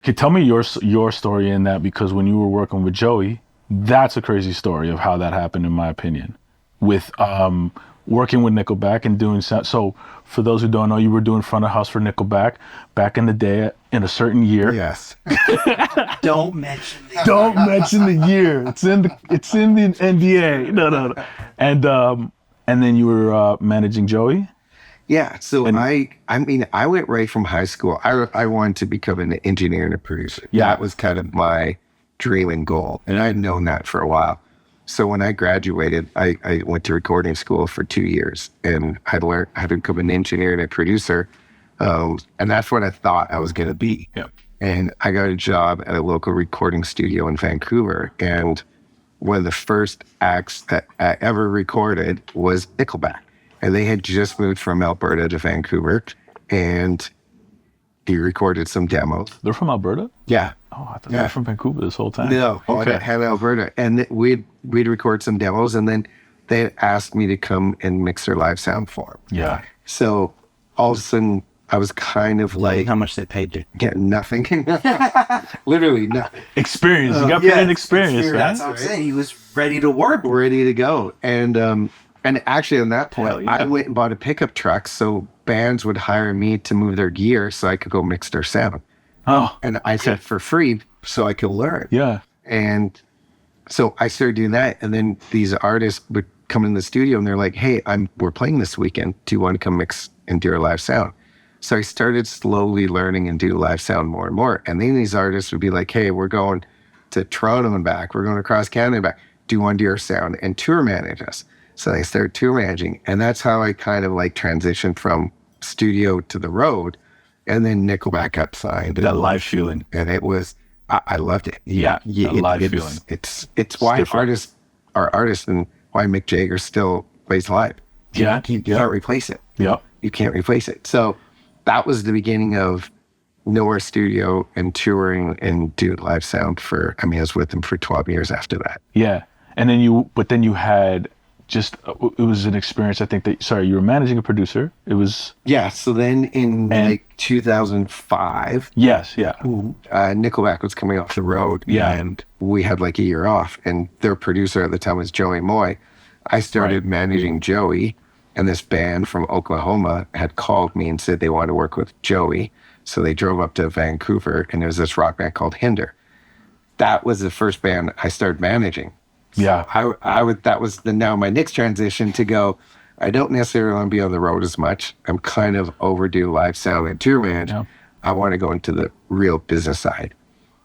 Okay, tell me your story in that, because when you were working with Joey, that's a crazy story of how that happened, in my opinion, with working with Nickelback and doing so. For those who don't know, you were doing front of house for Nickelback back in the day in a certain year. Yes. Don't mention the Don't mention the year. It's in the NDA. No. And then you were managing Joey. Yeah. So I went right from high school. I wanted to become an engineer and a producer. Yeah. That was kind of my dream and goal. And I'd known that for a while. So when I graduated, I went to recording school for 2 years, and I learned how to become an engineer and a producer. And that's what I thought I was going to be. Yeah. And I got a job at a local recording studio in Vancouver. And one of the first acts that I ever recorded was Nickelback. And they had just moved from Alberta to Vancouver, and he recorded some demos. They're from Alberta? Yeah. Oh, I thought they were from Vancouver this whole time. No, Okay. I had Alberta. And we'd record some demos, and then they asked me to come and mix their live sound for them. Yeah. So all of a sudden, I was kind of like how much they paid you. getting nothing. Literally nothing. Experience. You got plenty of experience, right? That's what I'm saying. He was ready to work. Ready to go. And actually, on that point, yeah. I went and bought a pickup truck so bands would hire me to move their gear so I could go mix their sound. Oh, And I said for free so I could learn. yeah. And so I started doing that. And then these artists would come in the studio and they're like, hey, we're playing this weekend. Do you want to come mix and do a live sound? So I started slowly learning and do live sound more and more. And then these artists would be like, hey, we're going to Toronto and back. We're going across Canada and back. Do you want to do our sound and tour manage us? So I started tour managing. And that's how I kind of like transitioned from studio to the road. And then Nickelback got signed. That live feeling. And it was, I loved it. Yeah, that live feeling. It's why different. artists are artists, and why Mick Jagger still plays live. Yeah. You can't replace it. Yeah. You can't replace it. So that was the beginning of Nowhere Studio and touring and doing live sound I was with them for 12 years after that. Yeah. And then you had it was an experience, I think you were managing a producer. It was. Yeah. So then in like 2005. Yes. Yeah. Nickelback was coming off the road. Yeah. And we had like a year off, and their producer at the time was Joey Moi. I started managing Joey, and this band from Oklahoma had called me and said they wanted to work with Joey. So they drove up to Vancouver, and there was this rock band called Hinder. That was the first band I started managing. Yeah. That was now my next transition to go, I don't necessarily want to be on the road as much. I'm kind of overdue live sound and tour manage. Yeah. I want to go into the real business side.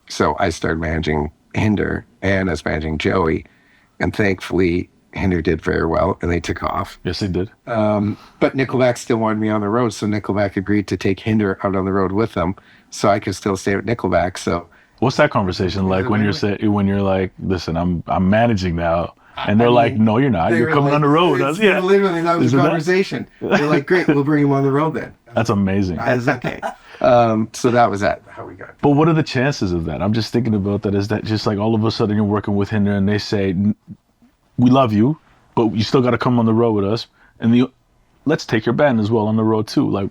So I started managing Hinder, and I was managing Joey. And thankfully, Hinder did very well, and they took off. Yes, they did. But Nickelback still wanted me on the road, so Nickelback agreed to take Hinder out on the road with them, so I could still stay with Nickelback. So what's that conversation like when you're like, listen, I'm managing now, and they're like, no, you're not. You're coming on the road. Yeah, literally, that was the conversation. They're like, great, we'll bring him on the road then. That's amazing. That's okay. So that was how we got. But what are the chances of that? I'm just thinking about that. Is that just like all of a sudden you're working with Hinder and they say, we love you, but you still got to come on the road with us, and let's take your band as well on the road too. Like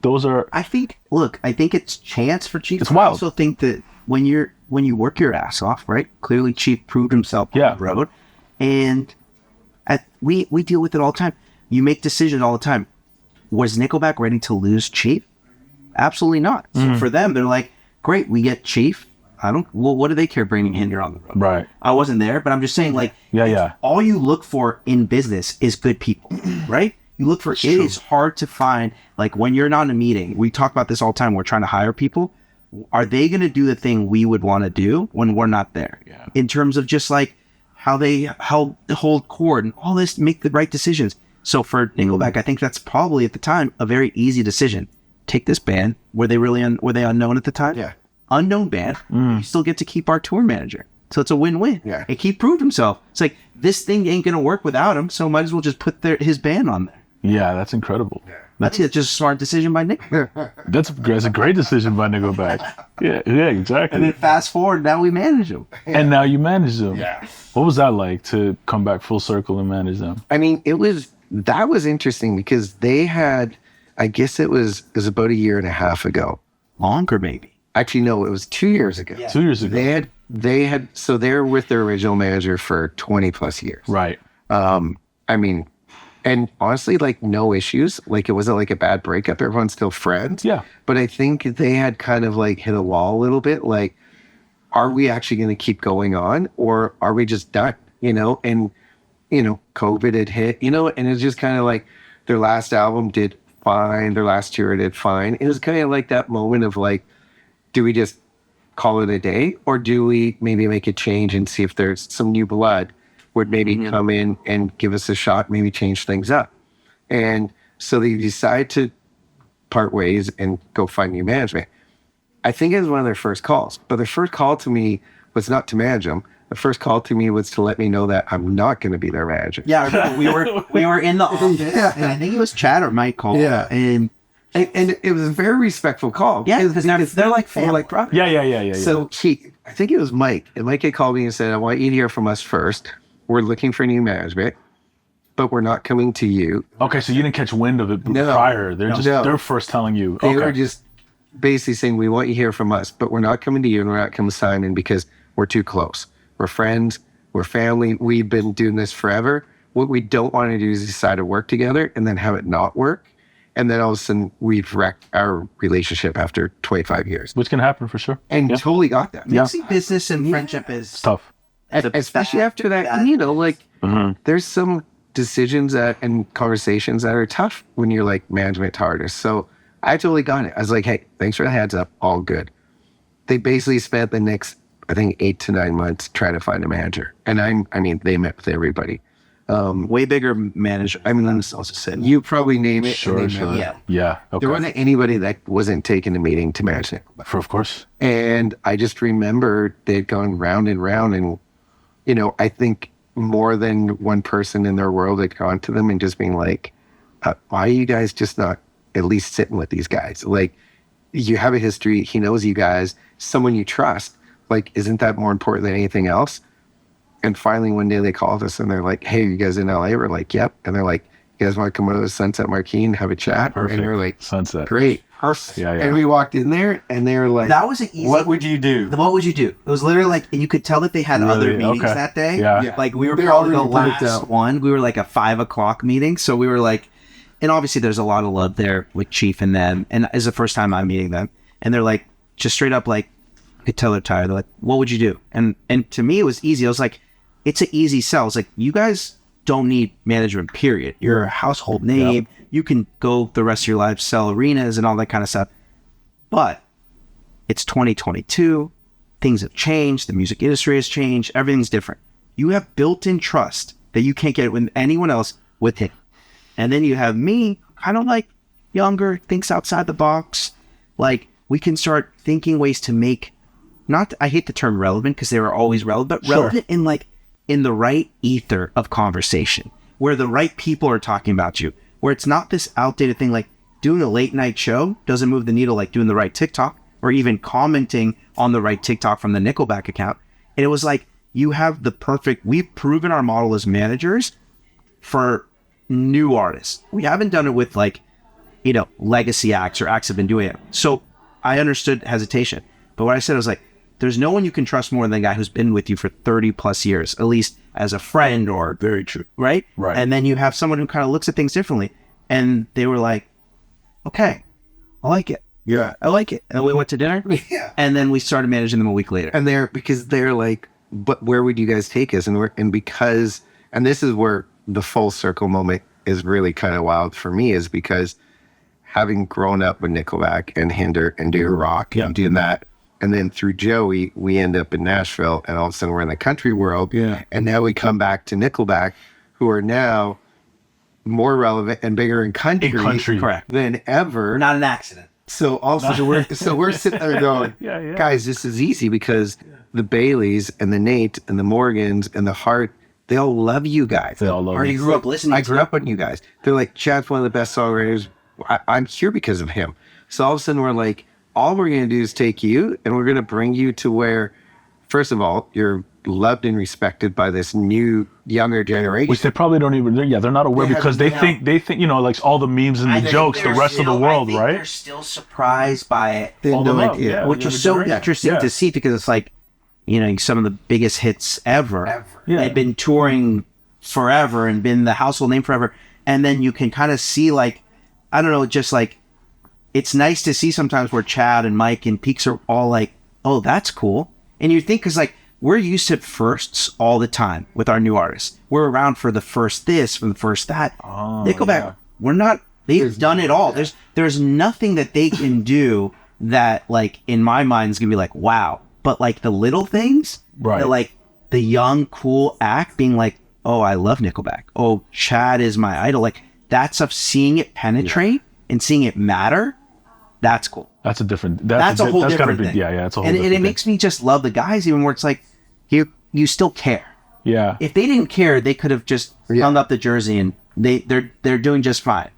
those are. I think it's chance for Chief. It's wild. I also think that when you work your ass off, right? Clearly, Chief proved himself on the road, and we deal with it all the time. You make decisions all the time. Was Nickelback ready to lose Chief? Absolutely not. So for them, they're like, great, we get Chief. What do they care bringing Hinder on the road? Right. I wasn't there, but I'm just saying, like, all you look for in business is good people, right? You look for, is hard to find, like, when you're not in a meeting, we talk about this all the time, we're trying to hire people. Are they going to do the thing we would want to do when we're not there? Yeah. In terms of just like how they hold court and all this, make the right decisions. So for Nickelback, I think that's probably at the time a very easy decision. Take this band. Were they unknown at the time? Yeah. Unknown band. You still get to keep our tour manager. So it's a win-win. Yeah. And he proved himself. It's like, this thing ain't going to work without him, so might as well just put his band on there. Yeah, that's incredible. Yeah. That's just a smart decision by Nick. That's a great decision by Nickelback. Yeah, exactly. And then fast forward, now we manage them. And now you manage them. Yeah. What was that like to come back full circle and manage them? I mean, that was interesting because they had, I guess it was about a year and a half ago. Longer, maybe. Actually, no, it was 2 years ago. Yeah. 2 years ago. So they're with their original manager for 20 plus years. Right. I mean, and honestly, like no issues. Like it wasn't like a bad breakup. Everyone's still friends. Yeah. But I think they had kind of like hit a wall a little bit. Like, are we actually going to keep going on or are we just done? You know, and, you know, COVID had hit, you know, and it's just kind of like their last album did fine. Their last tour did fine. It was kind of like that moment of like, do we just call it a day or do we maybe make a change and see if there's some new blood would maybe come in and give us a shot, maybe change things up. And so they decide to part ways and go find new management. I think it was one of their first calls, but their first call to me was not to manage them. The first call to me was to let me know that I'm not going to be their manager. Yeah, I remember we were in the office, and I think it was Chad or Mike called. Yeah. And it was a very respectful call. yeah, because they're like family. We're like brothers. Yeah. So I think it was Mike, and Mike had called me and said, I want you to hear from us first. We're looking for new management, but we're not coming to you. Okay, so you didn't catch wind of it No. prior. They're first telling you. They Okay. were just basically saying, we want you to hear from us, but we're not coming to you and we're not coming to Simon because we're too close. We're friends. We're family. We've been doing this forever. What we don't want to do is decide to work together and then have it not work. And then all of a sudden we've wrecked our relationship after 25 years. Which can happen for sure. And totally got that. mixing business and friendship is It's tough. Especially after that, you know, like there's some decisions and conversations that are tough when you're like management artists. So I totally got it. I was like, hey, thanks for the heads up. All good. They basically spent the next, I think, 8 to 9 months trying to find a manager. And I mean, they met with everybody. way bigger manager. I mean, let's also say You probably name it. Sure. and they met. Yeah. Yeah. Okay. There wasn't anybody that wasn't taking a meeting to manage it. Of course. And I just remember they'd gone round and round. And, you know, I think more than one person in their world had gone to them and just being like, why are you guys just not at least sitting with these guys? Like, you have a history. He knows you guys, someone you trust. Like, isn't that more important than anything else? And finally, one day they called us and they're like, hey, you guys in LA? We're like, yep. And they're like, you guys want to come over to the Sunset Marquee and have a chat? Perfect. And we're like, Sunset. great. Perfect. Yeah. And we walked in there and they were like, that was an easy. what would you do? What would you do? It was literally like, and you could tell that they had other Really? meetings Okay. that day. Yeah. Like we were They're probably the already booked last out. one. We were like a 5:00 meeting. So we were like, and obviously there's a lot of love there with Chief and them. And it's the first time I'm meeting them. And they're like, just straight up like, I could tell they're tired. They're like, what would you do? And to me, it was easy. I was like, it's an easy sell. It's like, you guys don't need management, period. You're a household name. You can go the rest of your life, sell arenas and all that kind of stuff. But it's 2022. Things have changed. The music industry has changed. Everything's different. You have built-in trust that you can't get with anyone else with him. And then you have me, kind of like younger, thinks outside the box. Like, we can start thinking ways to make, not, I hate the term relevant because they were always relevant, but relevant in like, in the right ether of conversation, where the right people are talking about you, where it's not this outdated thing like doing a late night show doesn't move the needle like doing the right TikTok or even commenting on the right TikTok from the Nickelback account. And it was like, you have the perfect, we've proven our model as managers for new artists. We haven't done it with like, you know, legacy acts or acts have been doing it. So I understood hesitation. But what I said was like, there's no one you can trust more than the guy who's been with you for 30 plus years, at least as a friend or Very true. right? Right. And then you have someone who kind of looks at things differently. And they were like, okay, I like it. Yeah. I like it. And we went to dinner. Yeah. And then we started managing them a week later. And they're like, but where would you guys take us? And this is where the full circle moment is really kind of wild for me, is because having grown up with Nickelback and Hinder and doing rock and doing that, and then through Joey, we end up in Nashville, and all of a sudden we're in the country world. Yeah. And now we come back to Nickelback, who are now more relevant and bigger in country, Correct. than ever. Not an accident. So also we're sitting there going, guys, this is easy because the Baileys and the Nate and the Morgans and the Hart, they all love you guys. They all love Or you you. grew up listening I to grew up on you guys. They're like, Chad's one of the best songwriters. I'm here because of him. So all of a sudden we're like, all we're going to do is take you and we're going to bring you to where, first of all, you're loved and respected by this new younger generation. Which they probably don't even. They're not aware because they think like all the memes and the jokes, the rest of the world, right? They're still surprised by it. They have no idea. Yeah, which is so interesting to see because it's like, some of the biggest hits ever. Yeah. They've been touring forever and been the household name forever. And then you can kind of see like, I don't know, just like, it's nice to see sometimes where Chad and Mike and Peaks are all like, oh, that's cool. And you think, because like, we're used to firsts all the time with our new artists. We're around for the first this, for the first that. Nickelback, we're not, they've done it all. There's nothing that they can do that, like, in my mind is going to be like, wow. But like the little things, right? Like the young, cool act being like, oh, I love Nickelback. Oh, Chad is my idol. Like that stuff, seeing it penetrate and seeing it matter, that's cool. That's a different. That's a whole different thing. Yeah, it's a whole. And different it makes me just love the guys even where it's like, you still care. Yeah. If they didn't care, they could have just hung up the jersey and they're doing just fine.